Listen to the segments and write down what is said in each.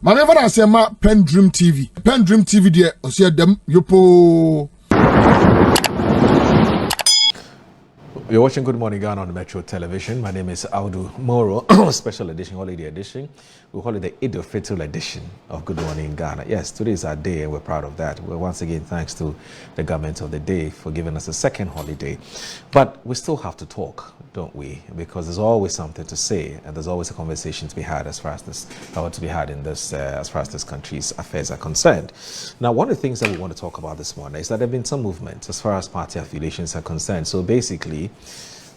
Maneva na sema PENDREAM TV. PENDREAM TV de osia dem yopo. You're watching Good Morning Ghana on the Metro Television. My name is Audu Moro. Special edition, holiday edition. We call it the Eid al-Fitr edition of Good Morning Ghana. Yes, today is our day and we're proud of that. Well, once again, thanks to the government of the day for giving us a second holiday. But we still have to talk, don't we? Because there's always something to say and there's always a conversation to be had as far as this, to be had in this, as far as this country's affairs are concerned. Now, one of the things that we want to talk about this morning is that there have been some movements as far as party affiliations are concerned. So basically,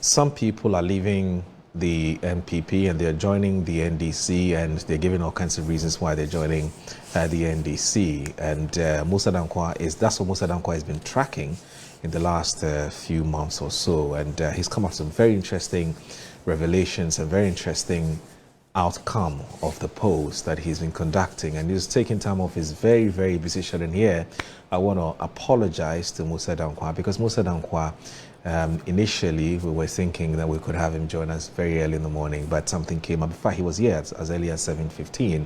some people are leaving the NPP and they're joining the NDC, and they're giving all kinds of reasons why they're joining the NDC. And Musah that's what Musah Dankwak has been tracking in the last few months or so. And he's come up with some very interesting revelations and very interesting outcome of the polls that he's been conducting, and he's taking time off his very, very busy schedule. And here I want to apologize to Musah Dankwak, because Musah Dankwak, initially we were thinking that we could have him join us very early in the morning, but something came up. In fact, he was here as early as 7:15,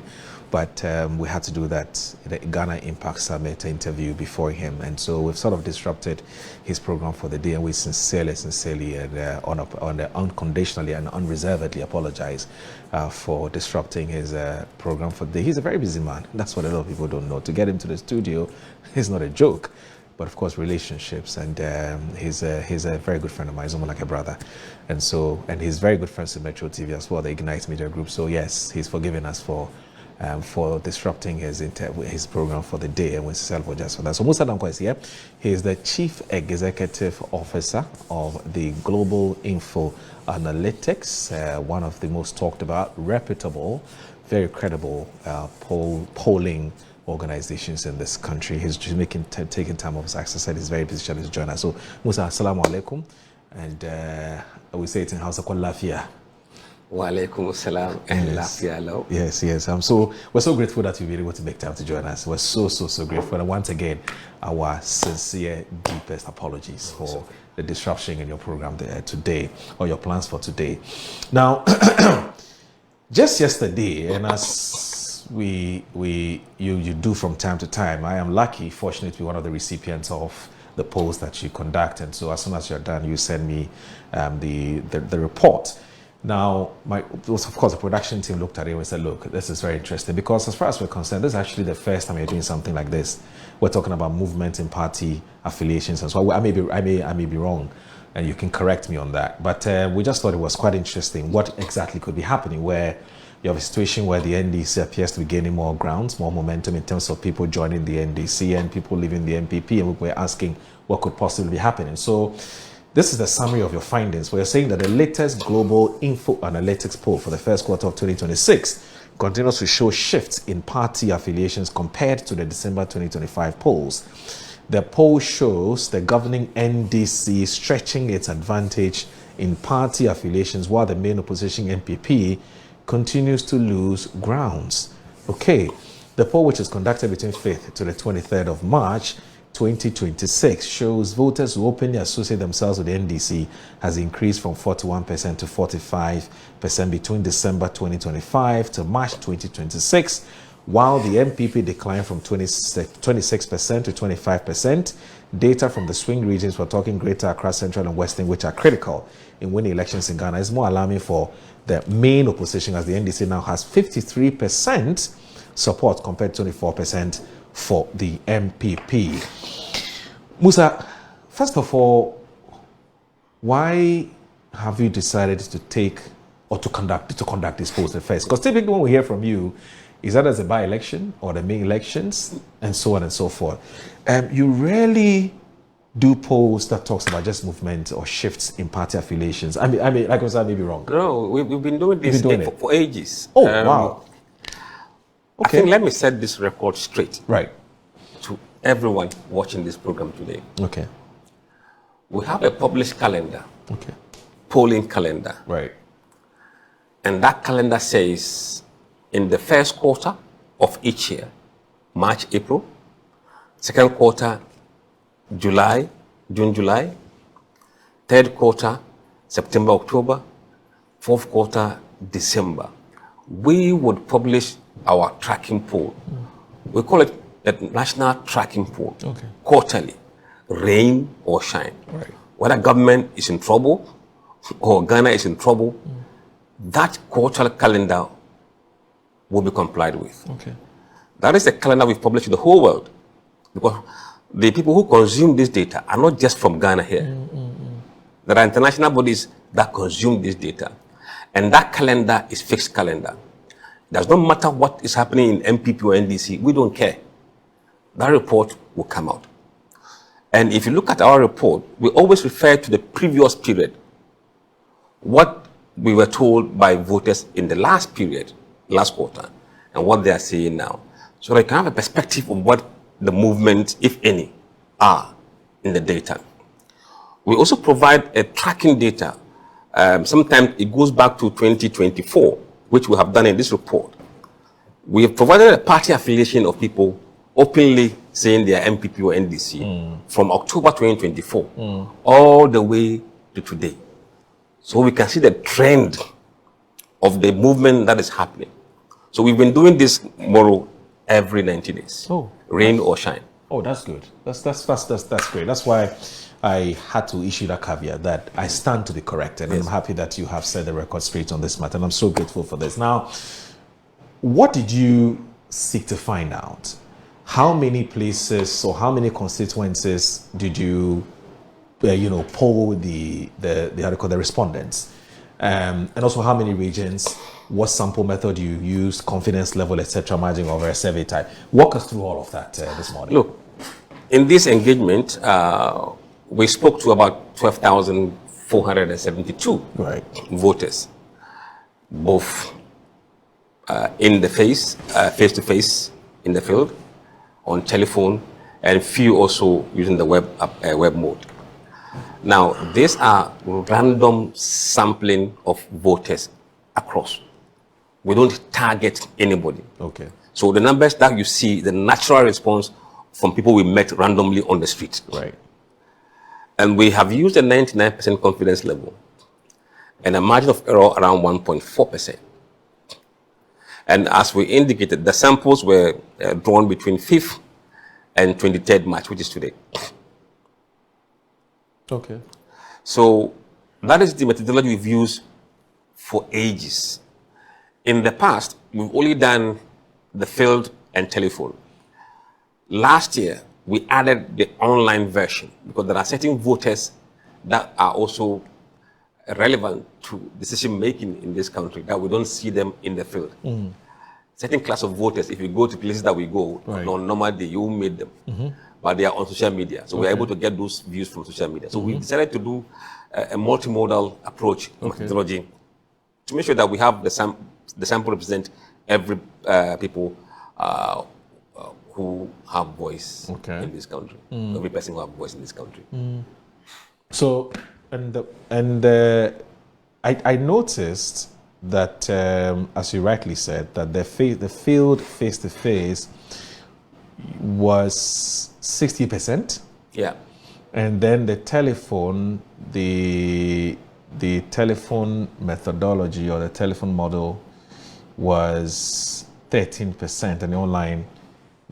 but we had to do that the Ghana Impact Summit interview before him, and so we've sort of disrupted his program for the day, and we sincerely and unconditionally and unreservedly apologize for disrupting his program for the day. He's a very busy man. That's what a lot of people don't know. To get him to the studio is not a joke. But of course, relationships, and he's a very good friend of mine. He's almost like a brother, and he's very good friends with Metro TV as well, the Ignite Media Group. So yes, he's forgiven us for disrupting his program for the day, and we celebrate just for that. So Musah Dankwak is here. He is the Chief Executive Officer of the Global Info Analytics, one of the most talked about, reputable, very credible polling organizations in this country. He's just taking time off his exercise. He's very busy to join us. So Musah, assalamu alaikum, and we say it in Hausa, called Lafia. Wa alaikum assalam and Lafia lo. Yes. We're so grateful that you've been able to make time to join us. We're so grateful, and once again, our sincere, deepest apologies for the disruption in your program today, or your plans for today. Now, just yesterday, and as you do from time to time, I am lucky, fortunate to be one of the recipients of the polls that you conduct, and so as soon as you're done, you send me the report. Now, of course, the production team looked at it and said, look, this is very interesting, because as far as we're concerned, this is actually the first time you're doing something like this. We're talking about movement in party affiliations, and so I may be wrong, and you can correct me on that, but we just thought it was quite interesting what exactly could be happening, where you have a situation where the NDC appears to be gaining more grounds, more momentum in terms of people joining the NDC and people leaving the NPP, and we're asking what could possibly be happening. So this is the summary of your findings. We're saying that the latest Global Info Analytics poll for the first quarter of 2026 continues to show shifts in party affiliations compared to the December 2025 polls. The poll shows the governing NDC stretching its advantage in party affiliations, while the main opposition NPP continues to lose grounds. Okay, the poll, which is conducted between 5th to the 23rd of March 2026, shows voters who openly associate themselves with the NDC has increased from 41% to 45% between December 2025 to March 2026, while the NPP declined from 26% to 25%. Data from the swing regions, we're talking Greater Accra, Central and Western, which are critical in winning elections in Ghana, is more alarming for the main opposition, as the NDC now has 53% support compared to 24% for the NPP. Musah, first of all, why have you decided to take or to conduct this poll first? Because typically when we hear from you, is that as a by-election or the main elections and so on and so forth. You rarely do polls that talks about just movement or shifts in party affiliations. I mean, like I said, I may be wrong. No, we've been doing this for ages. Oh, wow. Okay. I think let me set this record straight. Right. To everyone watching this program today. Okay. We have a published calendar. Okay. Polling calendar. Right. And that calendar says in the first quarter of each year, March, April, second quarter, June, July, third quarter, September, October, fourth quarter, December. We would publish our tracking poll. We call it the National Tracking Poll, quarterly, rain or shine. Right. Whether government is in trouble or Ghana is in trouble, that quarterly calendar will be complied with. Okay. That is the calendar we've published to the whole world, because the people who consume this data are not just from Ghana here. There are international bodies that consume this data, and that calendar is fixed calendar. It does not matter what is happening in NPP or NDC, we don't care. That report will come out. And if you look at our report, we always refer to the previous period, what we were told by voters in the last period, last quarter, and what they are saying now. So they can have a perspective of what the movement, if any, are in the data. We also provide a tracking data. Sometimes it goes back to 2024, which we have done in this report. We have provided a party affiliation of people openly saying they are NPP or NDC from October 2024 all the way to today. So we can see the trend of the movement that is happening. So we've been doing this more every 90 days, rain or shine. Oh, that's good. That's great. That's why I had to issue that caveat that I stand to be corrected. And I'm happy that you have set the record straight on this matter. And I'm so grateful for this. Now, what did you seek to find out? How many places or how many constituencies did you, poll the respondents? And also how many regions, what sample method you used, confidence level, etc., margin over a survey type. Walk us through all of that this morning. Look, in this engagement, we spoke to about 12,472 voters, both in the face-to-face in the field, on telephone, and few also using the web mode. Now, these are random sampling of voters across. We don't target anybody. Okay. So the numbers that you see, the natural response from people we met randomly on the street. Right. And we have used a 99% confidence level and a margin of error around 1.4%. And as we indicated, the samples were drawn between 5th and 23rd March, which is today. Okay. So that is the methodology we've used for ages. In the past, we've only done the field and telephone. Last year, we added the online version because there are certain voters that are also relevant to decision making in this country that we don't see them in the field. Certain class of voters, if you go to places that we go on a normal day, you will meet them. But they are on social media. So we're able to get those views from social media. So we decided to do a multimodal approach methodology to make sure that we have the sample represent every people who have voice in this country. Every person who have voice in this country. So, I noticed that, as you rightly said, that the field face-to-face was 60%. Yeah. And then the telephone, the telephone methodology or the telephone model was 13%, and the online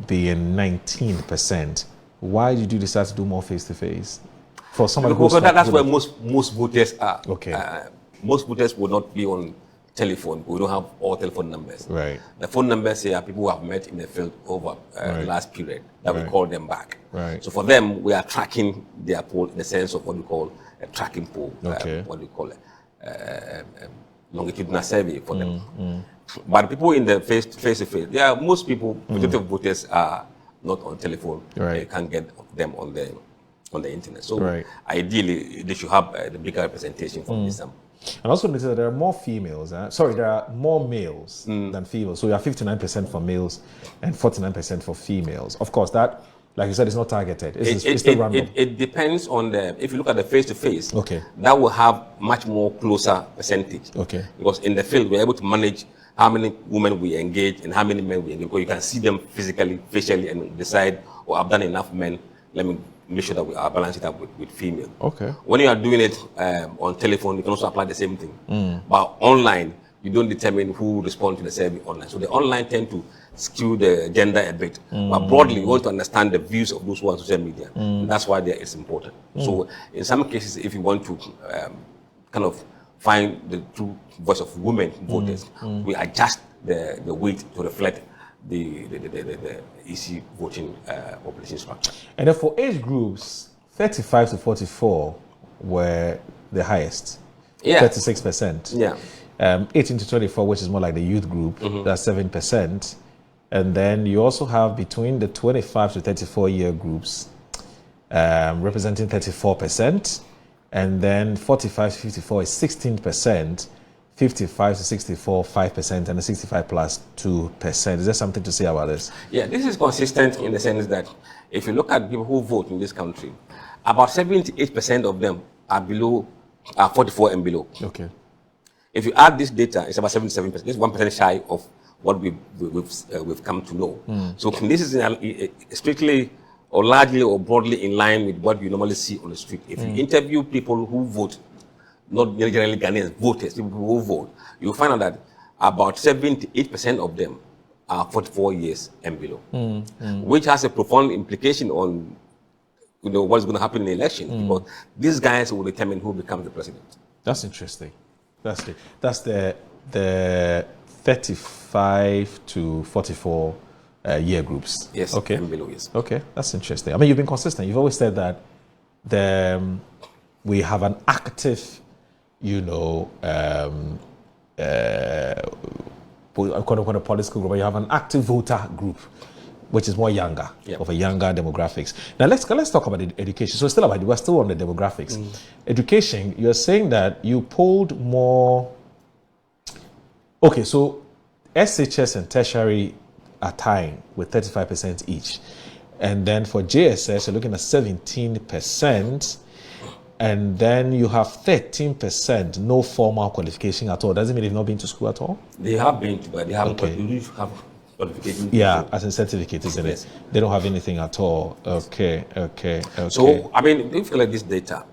being 19%. Why did you decide to do more face-to-face? For somebody because that's where most voters are. Okay. Most voters will not be on telephone. We don't have all telephone numbers. Right. The phone numbers here are people who have met in the field over the last period that we call them back. Right. So for them, we are tracking their poll in the sense of what we call a tracking poll. What we call a longitudinal survey for them. But people in the face-to-face, most people, majority of voters are not on telephone. Right. You can't get them on the internet. So ideally, they should have the bigger representation from this sample. And also notice that there are more females. There are more males than females. So you have 59% for males and 49% for females. Of course, that, like you said, is not targeted. It's still random. It depends on if you look at the face-to-face, okay, that will have much more closer percentage. Okay. Because in the field, we're able to manage how many women we engage and how many men we engage. Because you can see them physically, facially, and decide, I've done enough men, let me make sure that we are balancing it up with female. Okay. When you are doing it on telephone, you can also apply the same thing. But online, you don't determine who responds to the survey online. So the online tend to skew the gender a bit. But broadly, we want to understand the views of those who are on social media. And that's why it's important. So in some cases, if you want to kind of find the true voice of women voters, we adjust the weight to reflect the EC voting population structure. And then for age groups, 35 to 44 were the highest. Yeah. 36%. Yeah. 18 to 24, which is more like the youth group, that's 7%. And then you also have between the 25 to 34 year groups representing 34%. And then 45 to 54 is 16%. 55 to 64, 5%, and the 65 plus 2%. Is there something to say about this? Yeah, this is consistent in the sense that if you look at people who vote in this country, about 78% of them are 44 and below. Okay. If you add this data, it's about 77%. This is 1% shy of what we've come to know. So this is strictly or largely or broadly in line with what you normally see on the street. If you interview people who vote, not generally Ghanaians, voters, people who vote, you'll find out that about 78% of them are 44 years and below, which has a profound implication on what's going to happen in the election, because these guys will determine who becomes the president. That's interesting. That's the 35 to 44 year groups. Yes, okay. and below, yes. Okay, that's interesting. I mean, you've been consistent. You've always said that we have an active, quote-unquote political group, but you have an active voter group, which is more younger, of a younger demographics. Now let's talk about education. So we're still on the demographics. Education, you're saying that you polled more. Okay, so SHS and tertiary are tying with 35% each. And then for JSS, you're looking at 17%. And then you have 13% no formal qualification at all. Doesn't mean they've not been to school at all? They have been to, but they haven't. Okay. You have qualification. Yeah, as in certificate, isn't it? They don't have anything at all. Okay. So, I mean, if you look at this data,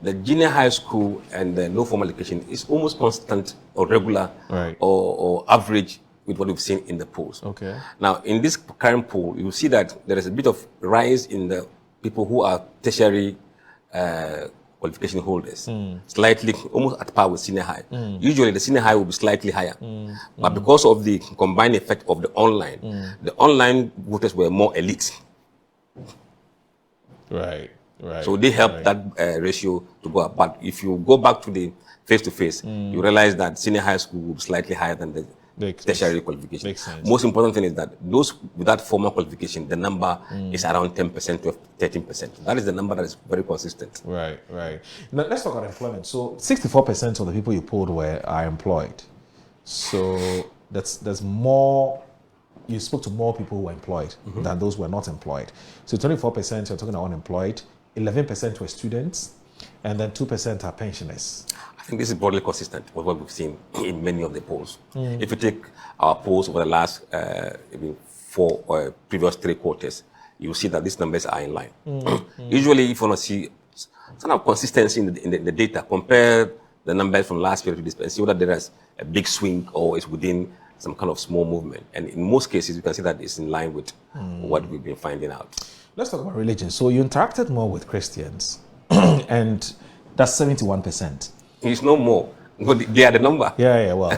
the junior high school and the no formal education is almost constant or regular, right, or average with what we've seen in the polls. Okay. Now, in this current poll, you see that there is a bit of rise in the people who are tertiary qualification holders, slightly almost at par with senior high. Usually the senior high will be slightly higher, but because of the combined effect of the online voters were more elite. Right. So they helped that ratio to go up. But if you go back to the face-to-face, you realize that senior high school will be slightly higher than the tertiary qualification. Makes sense. Most important thing is that those without formal qualification, the number is around 10% to 13%. That is the number that is very consistent. Right. Now let's talk about employment. So 64% of the people you polled are employed. So there's more. You spoke to more people who are employed than those who are not employed. So 24% you're talking about unemployed, 11% were students, and then 2% are pensioners. I think this is broadly consistent with what we've seen in many of the polls. If you take our polls over the last four or previous 3 quarters, you will see that these numbers are in line. Usually, if you want to see some of consistency in the data, compare the numbers from last year to this, and see whether there is a big swing or it's within some kind of small movement. And in most cases, you can see that it's in line with what we've been finding out. Let's talk about religion. So you interacted more with Christians, and that's 71%. It's no more. They are the number. Yeah, well.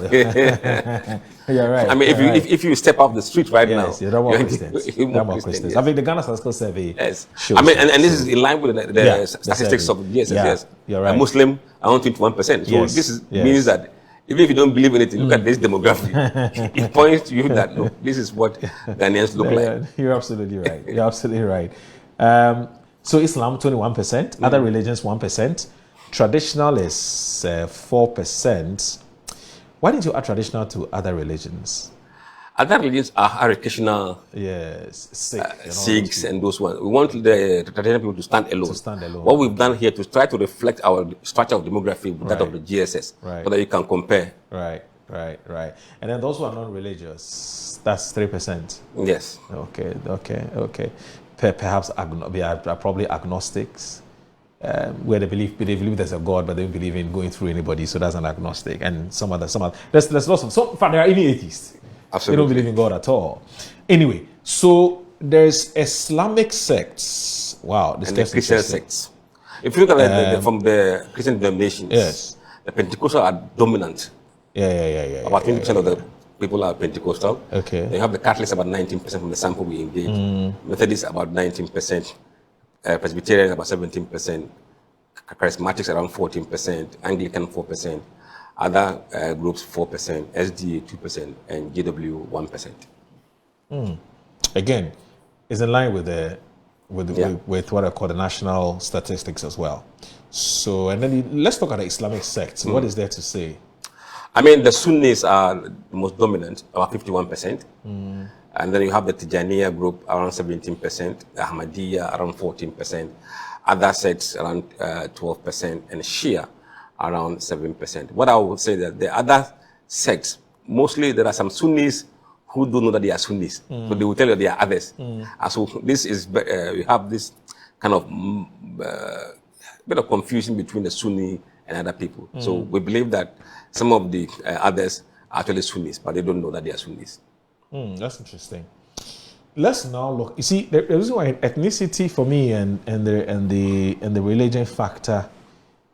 You're right. I mean, if you step off the street now, you're more Christians. More Christians. I think the Ghana Statistical Survey shows. I mean, and this is in line with the statistics of DSSS. Yeah, you're right. A Muslim around 21%. So this means that even if you don't believe in it, look at this demographic. It points to you that, look, this is what Ghanaians look like. You're absolutely right. You're absolutely right. So Islam, 21%. Other religions, 1%. Traditional is 4%. Why didn't you add traditional to other religions? Other religions are occasional. Yes, Sikhs and those ones. We want the traditional people to stand alone. What we've done here to try to reflect our structure of demography with that of the GSS, so that you can compare. Right. And then those who are non-religious, that's 3%. Yes. Okay. Perhaps they are probably agnostics. where they believe there's a God, but they don't believe in going through anybody. So that's an agnostic, and some other. There's lots of. In fact, there are any atheists. Absolutely. They don't believe in God at all. Anyway, so there's Islamic sects. Wow, this and the gets Christian interesting. sects. If you look at from the Christian denominations, Yes. the Pentecostal are dominant. Yeah. About 20% of the people are Pentecostal. Okay. Then you have the Catholics, about 19% from the sample we engaged. Methodists, about 19%. Presbyterian, about 17%. Charismatics, around 14%. Anglican, 4%. Other groups, 4%. SDA, 2%. And GW, 1%. Again, it's in line with with what I call the national statistics as well. So, and then let's talk about the Islamic sects. What is there to say? I mean, the Sunnis are the most dominant, about 51%. And then you have the Tijaniya group, around 17%. The Ahmadiyya, around 14%. Other sects, around 12%. And Shia, around 7%. What I would say that the other sects, mostly there are some Sunnis who don't know that they are Sunnis. So they will tell you they are others. So this is, we have this kind of bit of confusion between the Sunni and other people. So we believe that some of the others are actually Sunnis, but they don't know that they are Sunnis. That's interesting. Let's now look. You see, the reason why ethnicity for me and the religion factor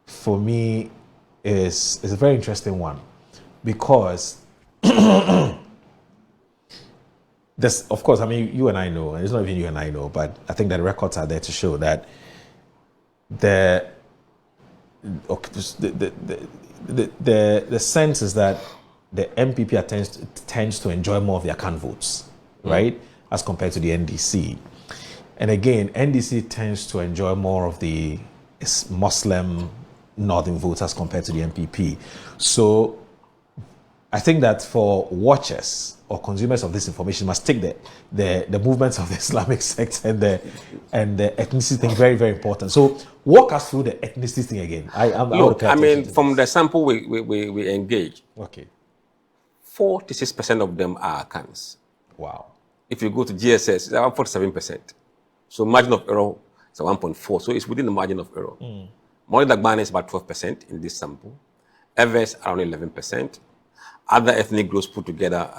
for me is a very interesting one, because this, of course, I mean, you and I know, and it's not even you and I know, but I think that the records are there to show that the sense is that the NPP tends to enjoy more of their can votes, right, as compared to the NDC. And again, NDC tends to enjoy more of the Muslim northern votes as compared to the NPP. So I think that for watchers or consumers of this information must take the movements of the Islamic sects and the ethnicity thing very, very important. So walk us through the ethnicity thing again. I mean, from the sample we engage, okay, 46% of them are Akans. Wow. If you go to GSS, it's around 47%. So margin of error is 1.4. So it's within the margin of error. Maulid Dagbani is about 12% in this sample. Eves around 11%. Other ethnic groups put together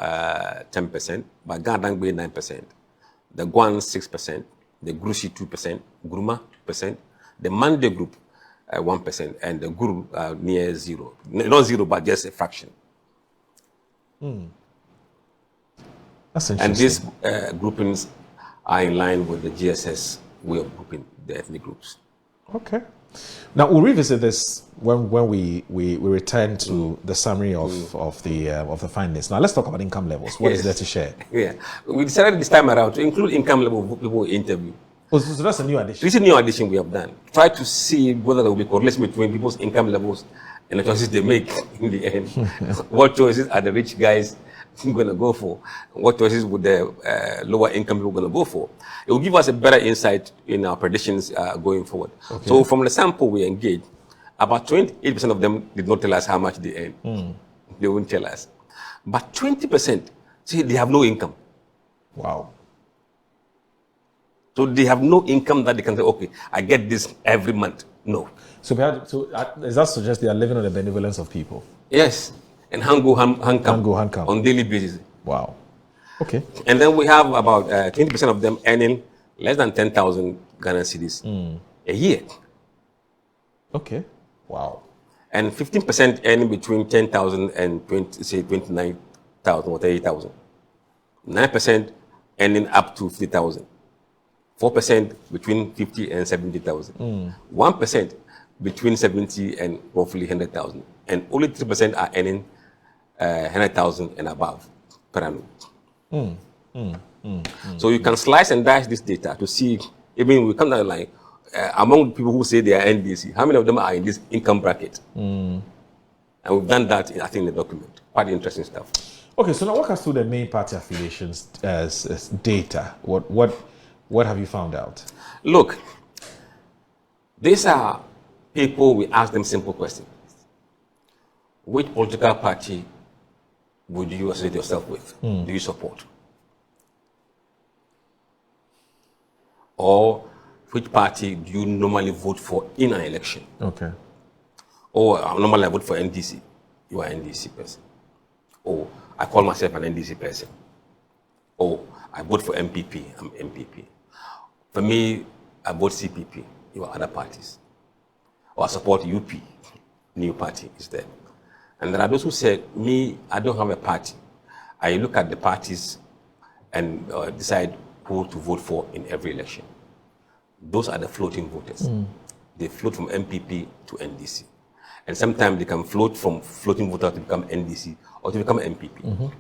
10%, but Gadangbe 9%, the Guan 6%, the Grushi 2%, Gruma 2%, the Mande group 1%, and the Guru near zero. Not zero, but just a fraction. That's interesting. And these groupings are in line with the GSS way of grouping the ethnic groups. Okay. Now we'll revisit this when we return to the summary of the findings. Now let's talk about income levels. What is there to share? Yeah, we decided this time around to include income level of people we interview. Oh, so that's a new addition. This is a new addition we have done. Try to see whether there will be correlation between people's income levels and the choices they make in the end. What choices are the rich guys going to go for? What choices would the lower income people going to go for? It will give us a better insight in our predictions going forward. Okay. So from the sample we engaged, about 28% of them did not tell us how much they earn. They won't tell us. But 20% say they have no income. Wow. So they have no income that they can say, okay, I get this every month. No. So does that suggest they are living on the benevolence of people? Yes. And Hangu on daily basis. Wow. Okay. And then we have about 20% of them earning less than 10,000 Ghana cedis a year. Okay. Wow. And 15% earning between 10,000 and 29,000 or 30,000. 9% earning up to 50,000. 4% between 50 and 70,000. 1% between 70 and roughly 100,000. And only 3% are earning 100,000 and above per annum. So you can slice and dice this data to see, even we come down the line, among people who say they are NDC, how many of them are in this income bracket? And we've done that, I think, in the document. Quite interesting stuff. Okay, so now walk us through the main party affiliations as data. What have you found out? Look, these are people, we ask them simple questions. Which political party would you associate yourself with? Do you support? Or which party do you normally vote for in an election? Okay. Or normally I vote for NDC. You are an NDC person. Or I call myself an NDC person. Or I vote for NPP. I'm NPP. For me, I vote CPP. You are other parties. Or I support UP. New party is there. And there are those who say, me, I don't have a party. I look at the parties and decide who to vote for in every election. Those are the floating voters. They float from NPP to NDC. And sometimes they can float from floating voter to become NDC or to become NPP.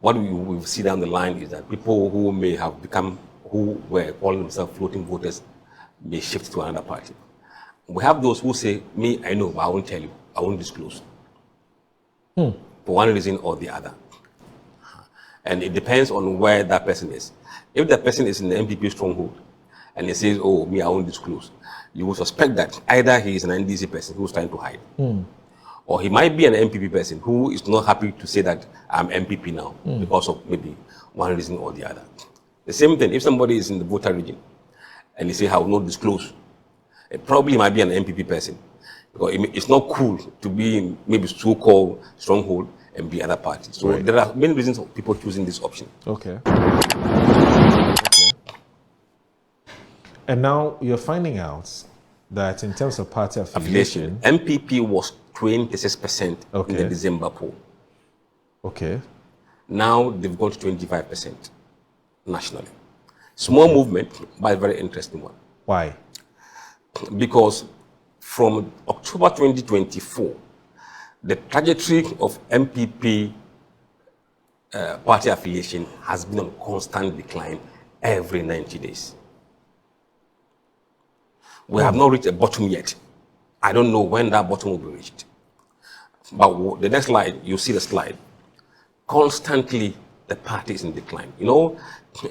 What we will see down the line is that people who may have become, who were calling themselves floating voters, may shift to another party. We have those who say, me, I know, but I won't tell you. I won't disclose. For one reason or the other. And it depends on where that person is. If that person is in the NPP stronghold and he says, oh, me, I won't disclose, you will suspect that either he is an NDC person who's trying to hide, or he might be an NPP person who is not happy to say that I'm NPP now because of maybe one reason or the other. The same thing, if somebody is in the voter region and he says, I will not disclose, it probably might be an NPP person. Because it's not cool to be in maybe so-called stronghold and be other parties. So there are many reasons for people choosing this option. Okay. And now you're finding out that in terms of party affiliation, NPP was 26% in the December poll. Okay. Now they've got 25% nationally. Small movement, but a very interesting one. Why? Because from October 2024, the trajectory of NPP party affiliation has been on constant decline every 90 days. We have not reached a bottom yet. I don't know when that bottom will be reached. But the next slide, you see the slide. Constantly, the party is in decline. You know,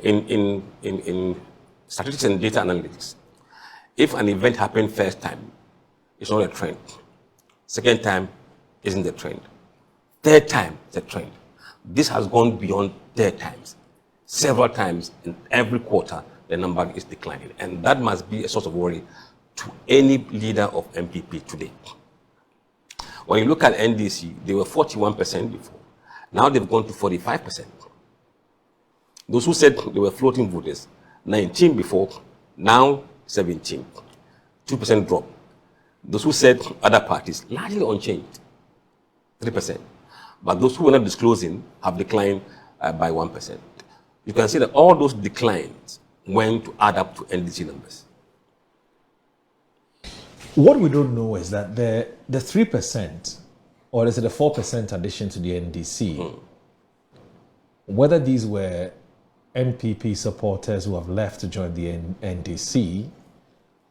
in statistics and data analytics, if an event happened first time, it's not a trend. Second time isn't a trend. Third time, it's a trend. This has gone beyond third times. Several times in every quarter, the number is declining. And that must be a source of worry to any leader of NPP today. When you look at NDC, they were 41% before. Now they've gone to 45%. Those who said they were floating voters, 19 before, now 17. 2% drop. Those who said other parties, largely unchanged, 3%. But those who were not disclosing have declined by 1%. You can see that all those declines went to add up to NDC numbers. What we don't know is that the 3%, or is it a 4% addition to the NDC, whether these were NPP supporters who have left to join the NDC,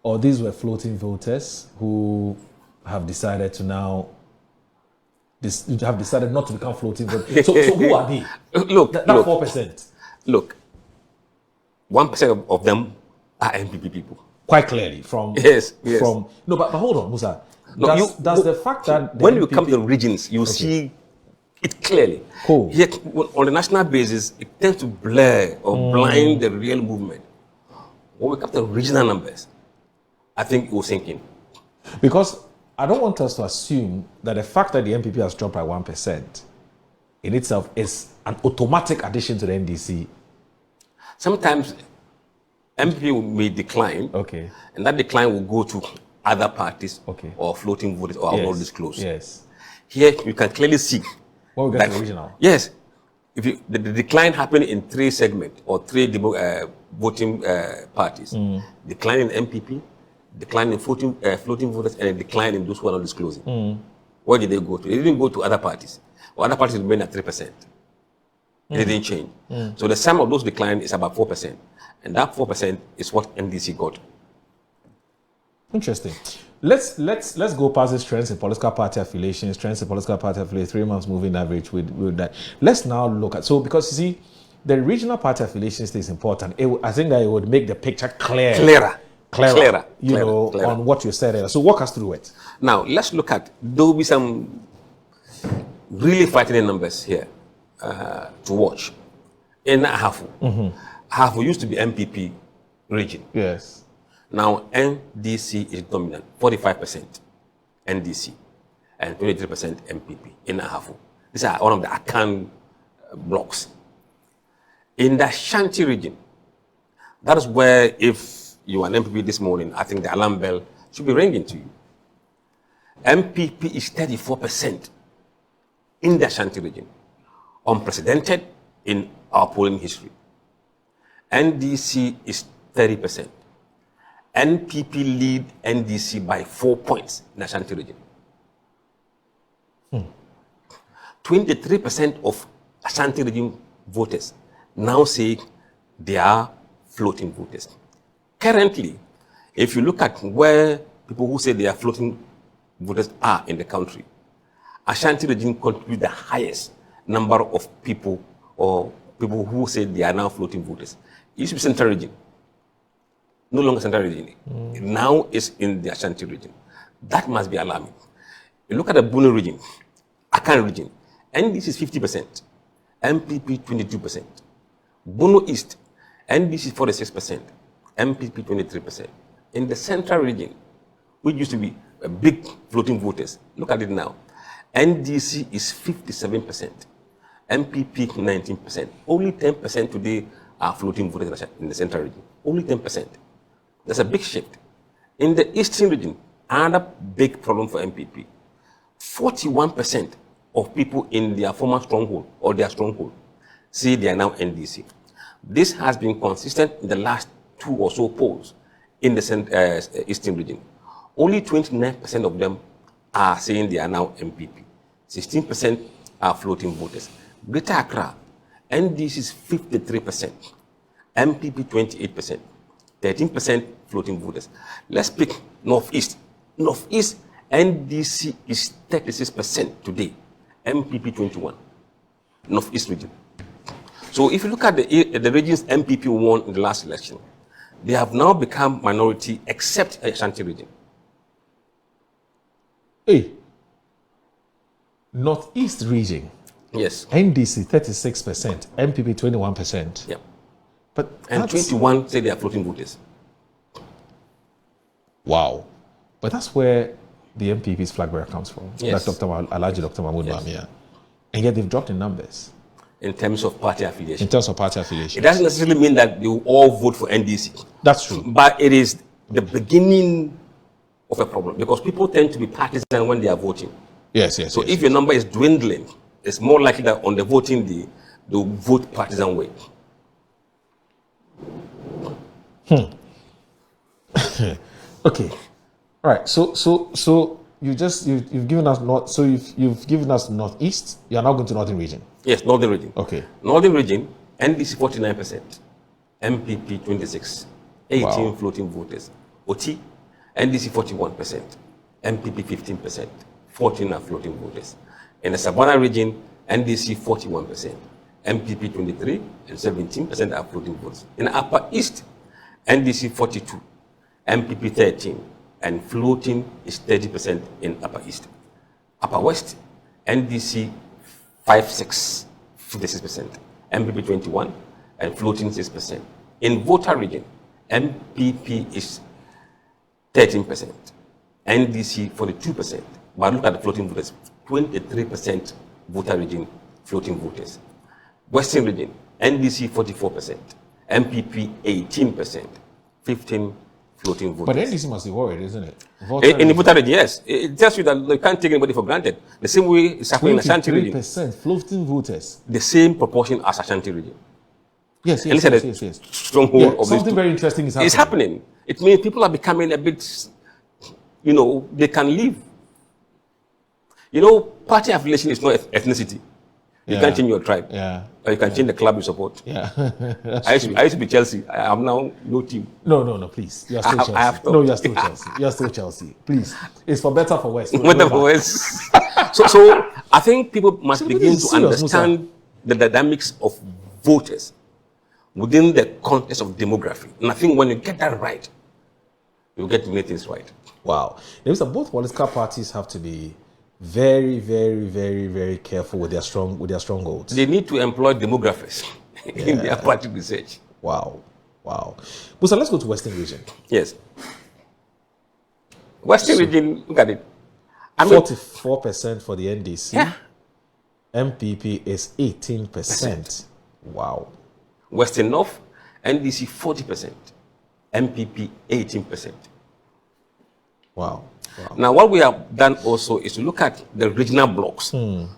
or these were floating voters who have decided to now have decided not to become floating voters. So who are they? Look, that 4%. Look, 1% of them are NPP people. Quite clearly, from yes. From no, but hold on, Musah. No, does the fact that when you come to the regions, you see it clearly. Cool. Yet on the national basis, it tends to blur or blind the real movement. When we come to the regional numbers, I think it will sink in. Because I don't want us to assume that the fact that the NPP has dropped by 1% in itself is an automatic addition to the NDC. Sometimes NPP may decline, and that decline will go to other parties or floating voters or will not disclose. Yes. Here you can clearly see. When we get to regional. Yes. If the decline happened in 3 segments or 3 voting parties. Decline in NPP, decline in floating voters, and a decline in those who are not disclosing. Where did they go to? They didn't go to other parties. Well, other parties remained at 3%. It didn't change. So the sum of those declines is about 4%. And that 4% is what NDC got. Interesting. Let's go past these trends in political party affiliations, 3 months moving average with that. Let's now look at, because you see, the regional party affiliations is important. I think that it would make the picture clearer. On what you said earlier. So walk us through it. Now, let's look at, there will be some really frightening numbers here to watch. In Ahafu, Ahafu used to be NPP region. Yes. Now, NDC is dominant, 45% NDC and 23% MPP in Ahafo. These are one of the Akan blocks. In the Ashanti region, that is where, if you are an MPP this morning, I think the alarm bell should be ringing to you. MPP is 34% in the Ashanti region, unprecedented in our polling history. NDC is 30%. NPP lead NDC by 4 points in the Ashanti region. 23% of Ashanti region voters now say they are floating voters. Currently, if you look at where people who say they are floating voters are in the country, Ashanti region contributes the highest number of people or people who say they are now floating voters. It used to be Central region. No longer Central region. Now it's in the Ashanti region. That must be alarming. You look at the Bunu region, Akan region, NDC is 50%, MPP 22%. Bunu East, NDC 46%, MPP 23%. In the Central region, which used to be big floating voters, look at it now. NDC is 57%, MPP 19%. Only 10% today are floating voters in the Central region. Only 10%. There's a big shift. In the Eastern region, another big problem for MPP. 41% of people in their former stronghold or their stronghold say they are now NDC. This has been consistent in the last 2 or so polls in the Eastern region. Only 29% of them are saying they are now MPP. 16% are floating voters. Greater Accra, NDC is 53%, MPP 28%, 13% floating voters. Let's pick Northeast. Northeast, NDC is 36% today, MPP 21%. Northeast region. So if you look at the regions MPP won in the last election, they have now become minority except Ashanti region. Hey, Northeast region. Yes. NDC 36%, MPP 21%. Yeah. But and 21 say they are floating voters. Wow. But that's where the MPP's flag bearer comes from. Yes. That's Dr. Mahmoud Bawumia. And yet they've dropped in numbers. In terms of party affiliation. In terms of party affiliation. It doesn't necessarily mean that they will all vote for NDC. That's true. But it is the beginning of a problem because people tend to be partisan when they are voting. Yes, yes. So if your number is dwindling, it's more likely that on the voting day, they'll vote partisan way. Okay. All right. So you've given us you've given us Northeast. You are now going to Northern region. Yes, Northern region. Okay. Northern region, NDC 49%, MPP 26%, 18 Wow. floating voters. OT, NDC 41%, MPP 15%, 14 are floating voters. In the Savannah region, NDC 41%, MPP 23%, and 17% are floating voters. In the Upper East, NDC 42%, MPP 13%, and floating is 30% in Upper East. Upper West, NDC 56%, 56%, MPP 21%, and floating 6%. In voter region, MPP is 13%, NDC 42%, but look at the floating voters, 23% voter region floating voters. Western region, NDC 44%, MPP 18%, 15 floating voters. But NDC must be worried, isn't it? In the voter region, yes. It tells you that you can't take anybody for granted. The same way it's happening in Ashanti region. 23% floating voters. The same proportion as Ashanti region. Yes. Stronghold of something very interesting is happening. It's happening. It means people are becoming a bit, they can live. Party affiliation is not ethnicity. You can't change your tribe. Yeah. Or you can change the club you support. Yeah. I used to be Chelsea. I am now no team. No, please. You are still Chelsea. No, you are still Chelsea. You are still Chelsea. Please. It's for better for worse. Better for worse. So I think people must begin to understand the dynamics of voters within the context of demography. And I think when you get that right, you get many things right. Wow. Both political parties have to be very, very, very, very careful with their strongholds. They need to employ demographers in their party research. Wow. Wow. Musah, let's go to Western region. Yes. Western region, look at it. I mean, 44% for the NDC. Yeah. NPP is 18%. Wow. Western North, NDC 40%, NPP 18%. Wow. Now, what we have done also is to look at the regional blocks,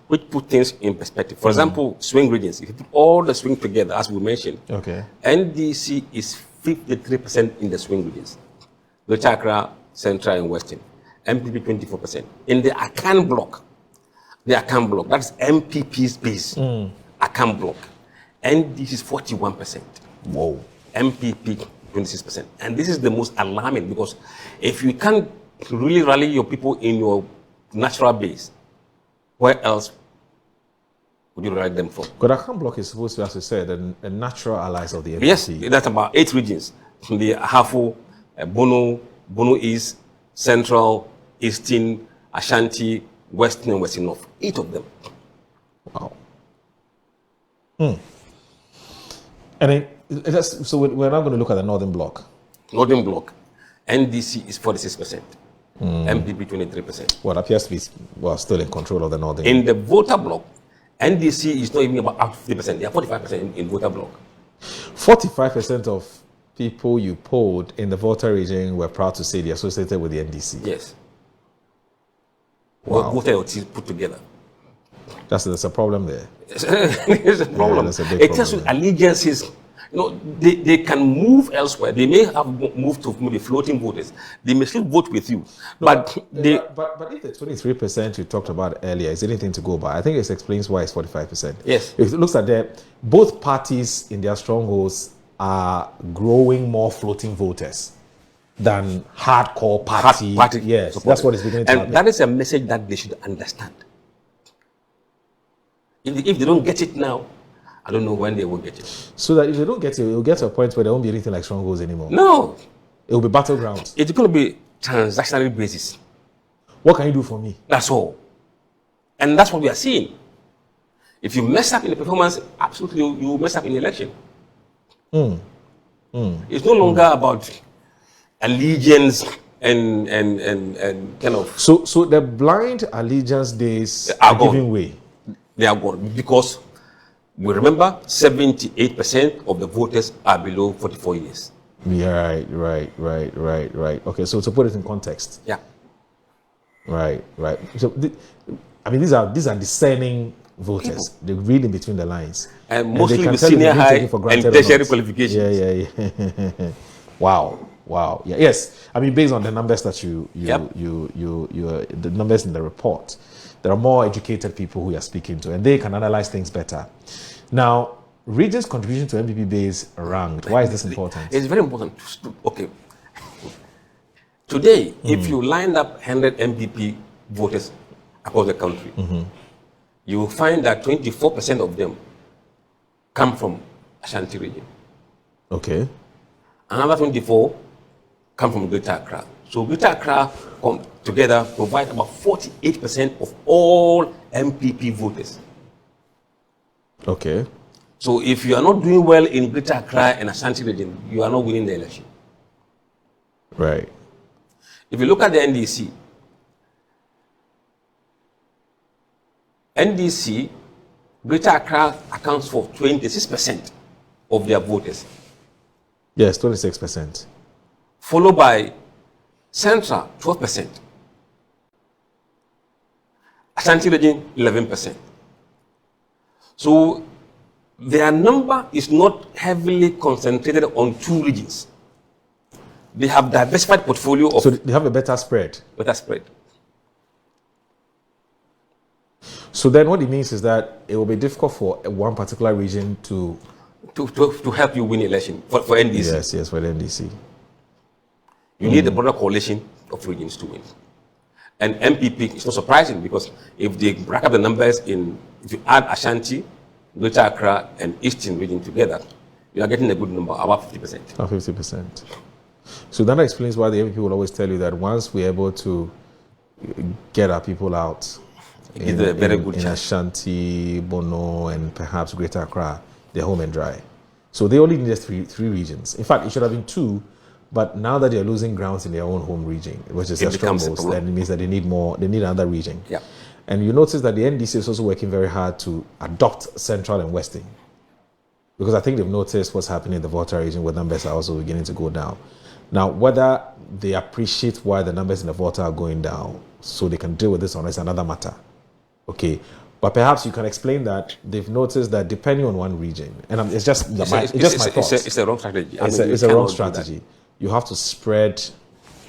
which put things in perspective. For example, swing regions. If you put all the swing together, as we mentioned, Okay. NDC is 53% in the swing regions. Greater Accra, Central, and Western. NPP 24%. In the Akan block, that's MPP's base. Akan block. NDC is 41%. Whoa. MPP 26%. And this is the most alarming, because if you can't really rally your people in your natural base, where else would you rally them from? Because Akan block is supposed to, as you said, a natural allies of the NPP. Yes, that's about 8 regions. The Ahafo, Bono East, Central, Eastern, Ashanti, Western, and Western North. 8 of them. Wow. And so we're now going to look at the Northern Bloc. Northern Bloc, NDC is 46%, MPP 23%. What appears to be still in control of the Northern. In the voter bloc, NDC is not even about up to 50%. They are 45% in voter bloc. 45% of people you polled in the voter region were proud to say they associated with the NDC. Yes. Wow. Voter LTs put together. There's a problem there. It's a problem. That's a big It tells you problem, allegiances. You know, they can move elsewhere. They may have moved to maybe floating voters. They may still vote with you. But if the 23% you talked about earlier is anything to go by, I think it explains why it's 45%. Yes. If it looks at that, both parties in their strongholds are growing more floating voters than hardcore party. Yes, supporters. that's what is beginning to happen. And that is a message that they should understand. If they don't get it now, I don't know when they will get it. So that if they don't get it, it will get to a point where there won't be anything like strongholds anymore. No. It will be battlegrounds. It's going to be transactional basis. What can you do for me? That's all. And that's what we are seeing. If you mess up in the performance, absolutely you will mess up in the election. It's no longer about allegiance and kind of... So the blind allegiance days are giving way. They are gone because we remember 78% of the voters are below 44 years. Yeah, right. Okay, so to put it in context. Yeah. Right. So, these are discerning voters. People. They read in between the lines. And mostly they can with tell senior if they're high taken for and granted or tertiary not. qualifications. Yeah. Wow. Yeah. Yes. Based on the numbers that the numbers in the report, there are more educated people who you are speaking to, and they can analyze things better. Now, region's contribution to MPP base ranked. Why is this important? It's very important. Okay. Today, if you lined up 100 MPP voters across the country, you will find that 24% of them come from Ashanti region. Okay. Another 24 come from Greater Accra. So Greater Accra come together provide about 48% of all MPP voters. Okay. So if you are not doing well in Greater Accra and Ashanti region, you are not winning the election. Right. If you look at the NDC, Greater Accra accounts for 26% of their voters. Yes, 26%. Followed by Central, 12%. Ashanti region, 11%. So their number is not heavily concentrated on 2 regions. They have diversified portfolio of... So they have a better spread. Better spread. So then what it means is that it will be difficult for one particular region to help you win the election for NDC. Yes, for the NDC. You need a broader coalition of regions to win. And MPP is not surprising because if they rack up the numbers if you add Ashanti, Greater Accra, and Eastern region together, you are getting a good number, about 50%. About 50%. So that explains why the MPP will always tell you that once we're able to get our people out in Ashanti, Bono, and perhaps Greater Accra, they're home and dry. So they only needed three regions. In fact, it should have been 2, but now that they're losing grounds in their own home region, which is their strongholds, then it means that they need more. They need another region. Yeah. And you notice that the NDC is also working very hard to adopt Central and Western, because I think they've noticed what's happening in the Volta region, where numbers are also beginning to go down. Now, whether they appreciate why the numbers in the Volta are going down, so they can deal with this on, is another matter. Okay. But perhaps you can explain that they've noticed that depending on one region, and it's just my thoughts. It's a wrong strategy. It's a wrong strategy. You have to spread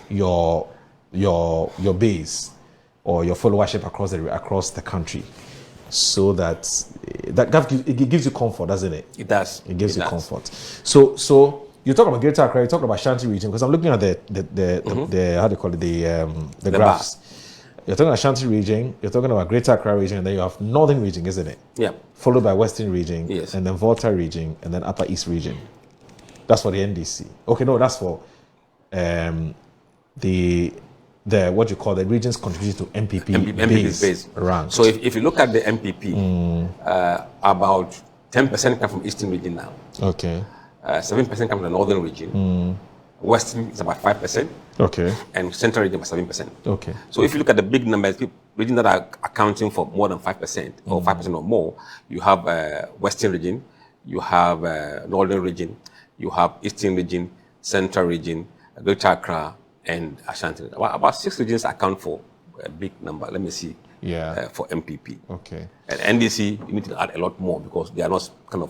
your base or your followership across the country, so that it gives you comfort, doesn't it? It does. It gives you comfort. So you talk about Greater Accra, you talk about Ashanti region, because I'm looking at the how do you call it, the graphs. Bars. You're talking about Ashanti region, you're talking about Greater Accra region, and then you have Northern region, isn't it? Yeah. Followed by Western region, yes, and then Volta region, and then Upper East region. That's for the NDC. Okay, no, that's for the what you call the regions contributing to NPP base rank. So if you look at the NPP, about 10% come from Eastern region now. Okay. 7% come from the Northern region. Western is about 5%. Okay. And Central region about 7%. Okay. So if you look at the big numbers, regions that are accounting for more than 5% or 5% or more, you have Western region, you have Northern region, you have Eastern region, Central region, Greater Accra, and Ashanti. About 6 regions account for a big number. Let me see. Yeah. For MPP. Okay. And NDC, you need to add a lot more because they are not kind of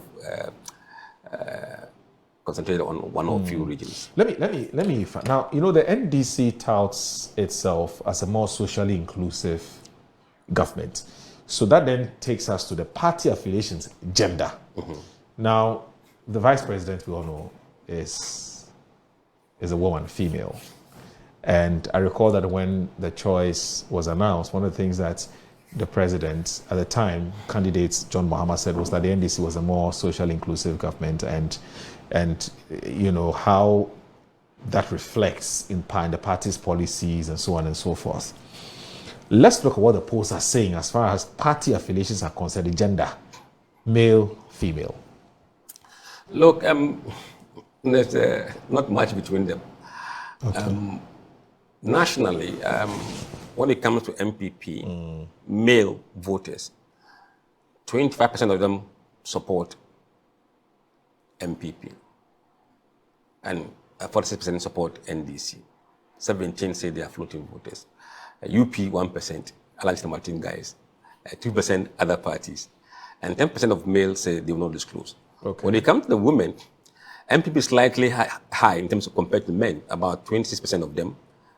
concentrated on one or few regions. Let me now, you know, the NDC touts itself as a more socially inclusive government. So that then takes us to the party affiliations gender. Now, the vice president, we all know, is a woman, female. And I recall that when the choice was announced, one of the things that the president at the time, candidate John Mahama, said was that the NDC was a more socially inclusive government, and you know how that reflects in the party's policies and so on and so forth. Let's look at what the polls are saying as far as party affiliations are concerned, the gender, male, female. Look, there's not much between them. Okay. Nationally, when it comes to MPP, male voters, 25% of them support MPP, and 46% support NDC. 17% say they are floating voters. UP 1%, Alhaji Martin guys, 2% other parties, and 10% of males say they will not disclose. Okay. When it comes to the women, MPP is slightly high in terms of compared to men. About 26% of them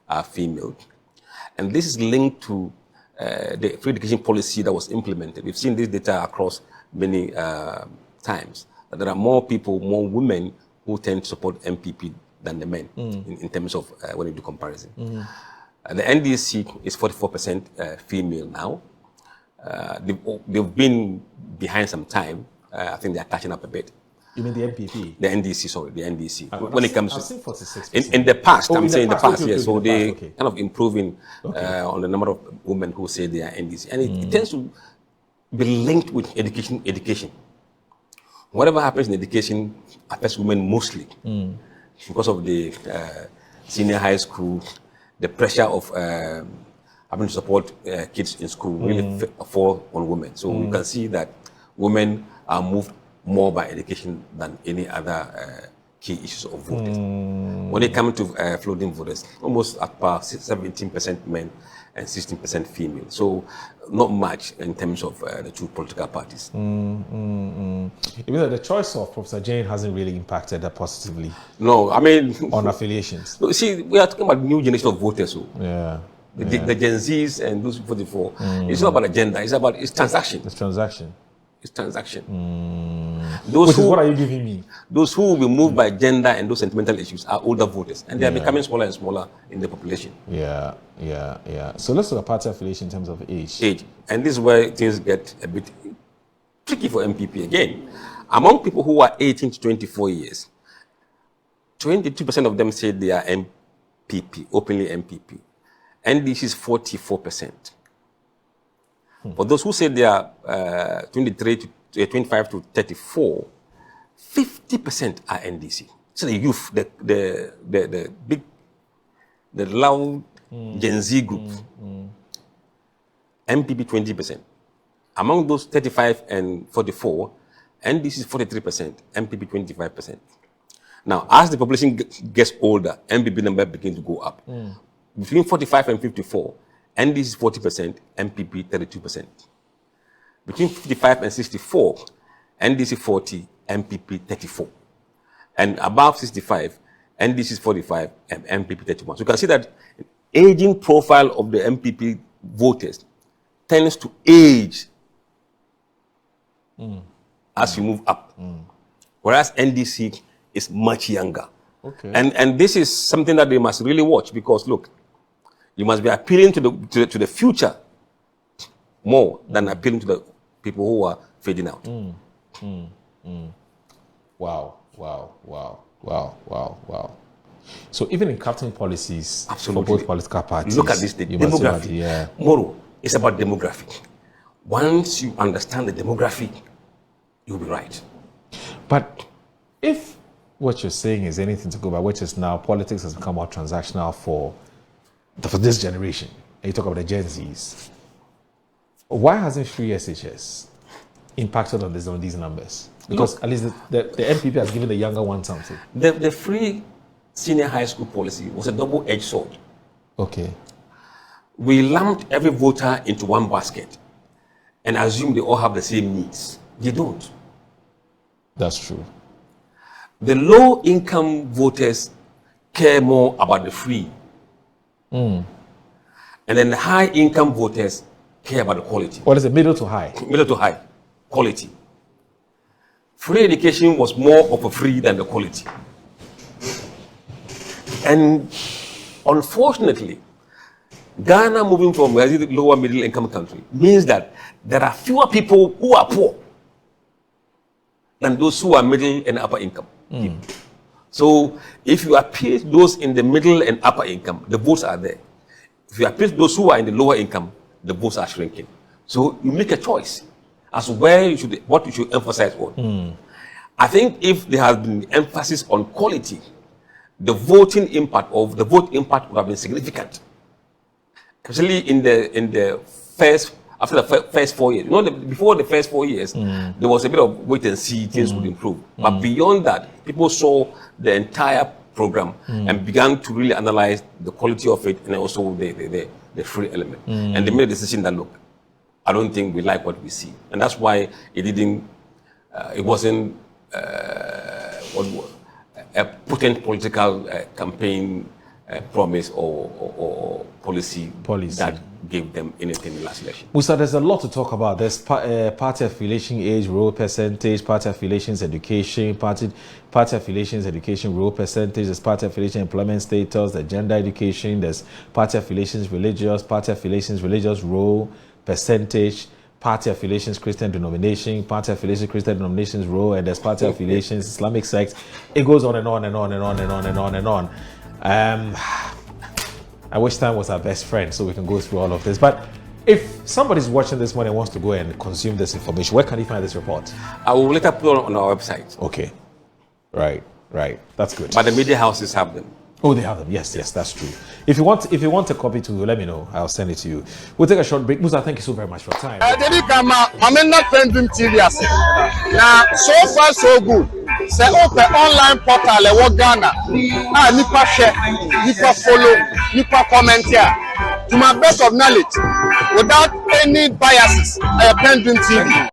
are female, and this is linked to the free education policy that was implemented. We've seen this data across many times. There are more people, more women who tend to support MPP than the men in terms of when you do comparison. The NDC is 44% female now. They've been behind some time. I think they are catching up a bit. You mean the MPP? The NDC, sorry, the NDC. When it comes to 46%. In the past, I'm saying in the past, okay, yes. So they kind of improving on the number of women who say they are NDC, and it tends to be linked with education. Whatever happens in education affects women mostly because of the senior high school, the pressure of having to support kids in school really fall on women. So we can see that women are moved more by education than any other key issues of voters. When it comes to floating voters, almost at par 17% men and 16% female. So not much in terms of the two political parties. Even though the choice of Professor Jane hasn't really impacted that positively. No, I mean on affiliations. See, we are talking about new generation of voters. So yeah. The Gen Zs and those 44. It's not about agenda. It's transaction. It's transaction. It's transaction. Which is what are you giving me? Those who will be moved by gender and those sentimental issues are older voters, and they are becoming smaller and smaller in the population. Yeah. So let's look at party affiliation in terms of age. And this is where things get a bit tricky for MPP again. Among people who are 18 to 24 years, 22% of them say they are MPP, openly MPP. NDC is 44%. For those who say they are 25 to 34, 50% are NDC. So the youth, the big, the loud Gen Z group. NPP 20%. Among those 35 and 44, NDC is 43%, NPP 25%. Now, as the population gets older, NPP number begins to go up. Between 45 and 54, NDC is 40%, NPP 32%. Between 55 and 64, NDC 40, NPP 34. And above 65, NDC is 45, and NPP 31. So you can see that aging profile of the NPP voters tends to age as you move up. Whereas NDC is much younger. Okay. And this is something that they must really watch, because look, you must be appealing to the future more than appealing to the people who are fading out. Wow. So even in crafting policies for both political parties, look at this thing, demography. Moro, it's about demography. Once you understand the demography, you'll be right. But if what you're saying is anything to go by, which is now politics has become more transactional for this generation, and you talk about the Gen Zs, why hasn't free SHS impacted on these numbers? Because at least the NPP has given the younger one something. The free senior high school policy was a double-edged sword. Okay. We lumped every voter into one basket and assumed they all have the same needs. They don't. That's true. The low-income voters care more about the free. And then the high-income voters care about the quality. What is it, middle to high? Middle to high, quality. Free education was more of a free than the quality. And unfortunately, Ghana moving from a lower middle income country means that there are fewer people who are poor than those who are middle and upper income. So if you appeal to those in the middle and upper income, the votes are there. If you appeal to those who are in the lower income, the votes are shrinking. So you make a choice as to what you should emphasize on. I think if there has been emphasis on quality, the vote impact would have been significant. Especially after the first 4 years. Before the first 4 years, there was a bit of wait and see, things would improve. But beyond that, people saw the entire program and began to really analyze the quality of it and also the free element. And they made a decision that, look, I don't think we like what we see. And that's why it wasn't a potent political campaign promise or policy that gave them anything in the last election. Musah, there's a lot to talk about. There's party affiliation age, role percentage, party affiliations education, party affiliations education role percentage, there's party affiliation employment status, the gender education, there's party affiliations religious role percentage, party affiliations Christian denomination, party affiliations Christian denominations role, and there's party affiliations Islamic sects. It goes on and on and on and on and on and on and on. I wish time was our best friend so we can go through all of this. But if somebody's watching this one and wants to go and consume this information, where can he find this report? I will later put it on our website. Okay. Right. That's good. But the media houses have them. Oh, they have them. Yes, that's true. If you want a copy to let me know. I'll send it to you. We'll take a short break. Musah, thank you so very much for your time. I'm not PENDREAM TV. Now, so far so good. Say open online portal le Ghana. Nipa share, nipa follow, nipa comment here. To my best of knowledge, without any biases, PENDREAM TV.